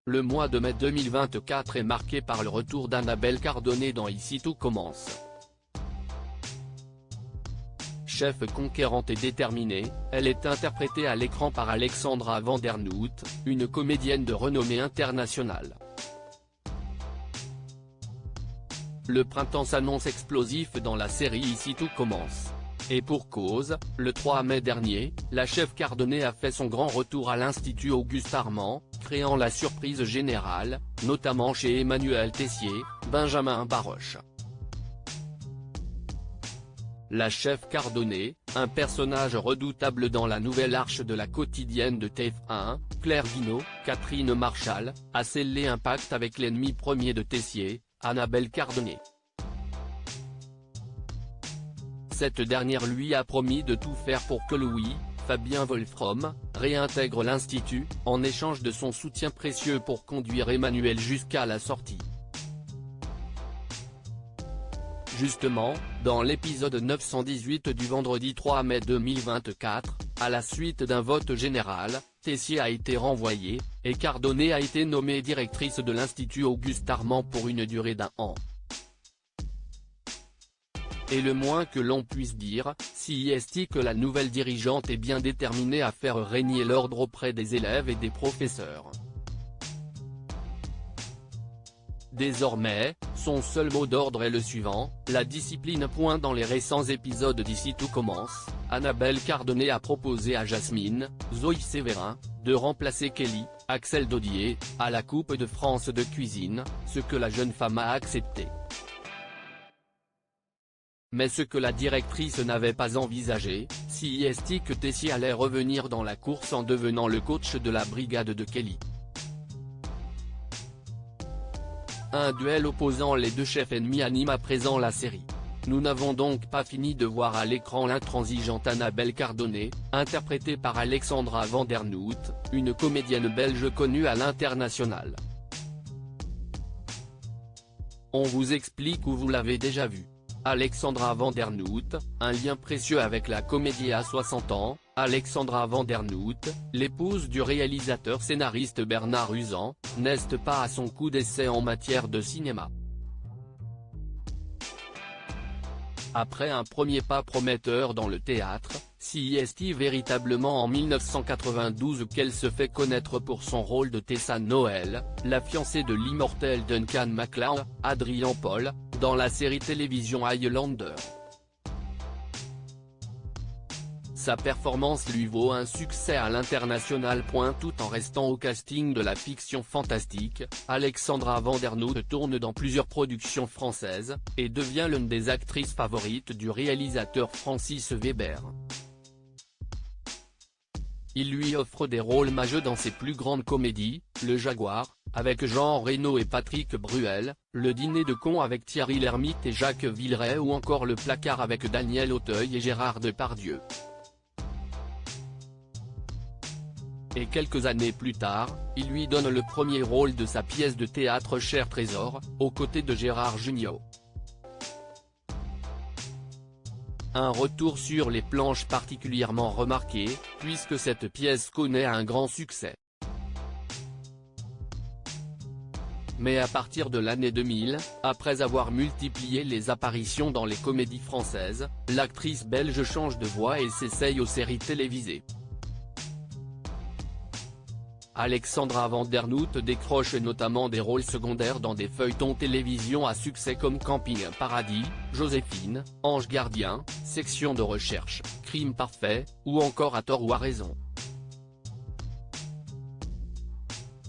Le mois de mai 2024 est marqué par le retour d'Annabelle Cardone dans Ici tout commence. Chef conquérante et déterminée, elle est interprétée à l'écran par Alexandra Vandernoot, une comédienne de renommée internationale. Le printemps s'annonce explosif dans la série Ici tout commence. Et pour cause, le 3 mai dernier, la chef Cardone a fait son grand retour à l'Institut Auguste Armand, créant la surprise générale, notamment chez Emmanuel Tessier, Benjamin Baroche. La chef Cardone, un personnage redoutable dans la nouvelle arche de la quotidienne de TF1, Claire Guinaud, Catherine Marchal, a scellé un pacte avec l'ennemi premier de Tessier, Annabelle Cardone. Cette dernière lui a promis de tout faire pour que Louis, Fabien Wolfrom, réintègre l'Institut, en échange de son soutien précieux pour conduire Emmanuel jusqu'à la sortie. Justement, dans l'épisode 918 du vendredi 3 mai 2024, à la suite d'un vote général, Tessier a été renvoyé, et Cardone a été nommée directrice de l'Institut Auguste Armand pour une durée d'1 an. Et le moins que l'on puisse dire, si est que la nouvelle dirigeante est bien déterminée à faire régner l'ordre auprès des élèves et des professeurs. Désormais, son seul mot d'ordre est le suivant, la discipline. Dans les récents épisodes d'Ici tout commence, Annabelle Cardone a proposé à Jasmine, Zoe Sévérin, de remplacer Kelly, Axel Dodier, à la Coupe de France de cuisine, ce que la jeune femme a accepté. Mais ce que la directrice n'avait pas envisagé, si est que Tessier allait revenir dans la course en devenant le coach de la brigade de Kelly. Un duel opposant les deux chefs ennemis anime à présent la série. Nous n'avons donc pas fini de voir à l'écran l'intransigeante Annabelle Cardone, interprétée par Alexandra Vandernoot, une comédienne belge connue à l'international. On vous explique où vous l'avez déjà vu. Alexandra Vandernoot, un lien précieux avec la comédie à 60 ans, Alexandra Vandernoot, l'épouse du réalisateur scénariste Bernard Usan, n'est pas à son coup d'essai en matière de cinéma. Après un premier pas prometteur dans le théâtre, si est véritablement en 1992 qu'elle se fait connaître pour son rôle de Tessa Noël, la fiancée de l'immortel Duncan MacLeod, Adrian Paul, dans la série télévision Highlander. Sa performance lui vaut un succès à l'international. Tout en restant au casting de la fiction fantastique, Alexandra Vandernoot tourne dans plusieurs productions françaises, et devient l'une des actrices favorites du réalisateur Francis Weber. Il lui offre des rôles majeurs dans ses plus grandes comédies, Le Jaguar, avec Jean Reno et Patrick Bruel, Le Dîner de cons avec Thierry Lhermitte et Jacques Villeray, ou encore Le Placard avec Daniel Auteuil et Gérard Depardieu. Et quelques années plus tard, il lui donne le premier rôle de sa pièce de théâtre Cher Trésor, aux côtés de Gérard Jugnot. Un retour sur les planches particulièrement remarqué, puisque cette pièce connaît un grand succès. Mais à partir de l'année 2000, après avoir multiplié les apparitions dans les comédies françaises, l'actrice belge change de voix et s'essaye aux séries télévisées. Alexandra Vandernoot décroche notamment des rôles secondaires dans des feuilletons télévision à succès comme Camping Paradis, Joséphine, Ange Gardien, Section de recherche, Crime parfait, ou encore À tort ou à raison.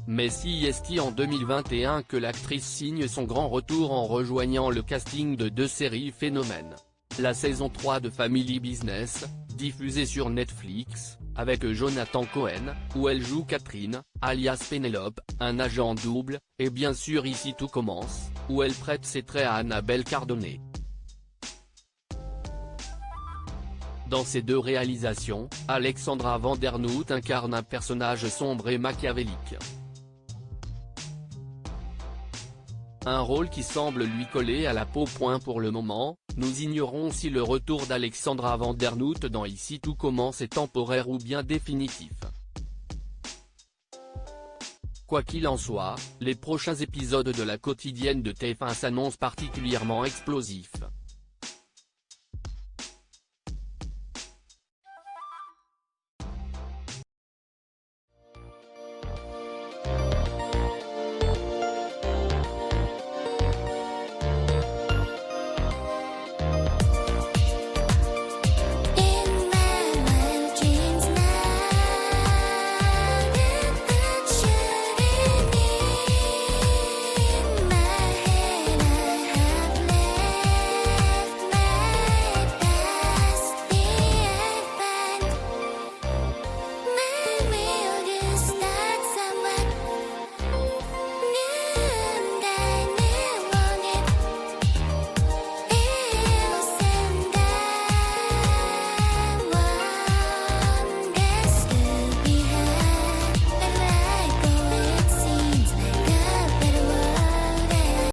Mais si est en 2021 que l'actrice signe son grand retour en rejoignant le casting de deux séries phénomènes. La saison 3 de Family Business, diffusée sur Netflix, avec Jonathan Cohen, où elle joue Catherine, alias Pénélope, un agent double, et bien sûr Ici tout commence, où elle prête ses traits à Annabelle Cardone. Dans ces deux réalisations, Alexandra Vandernoot incarne un personnage sombre et machiavélique. Un rôle qui semble lui coller à la peau. Pour le moment, nous ignorons si le retour d'Alexandra Vandernoot dans Ici tout commence est temporaire ou bien définitif. Quoi qu'il en soit, les prochains épisodes de la quotidienne de TF1 s'annoncent particulièrement explosifs.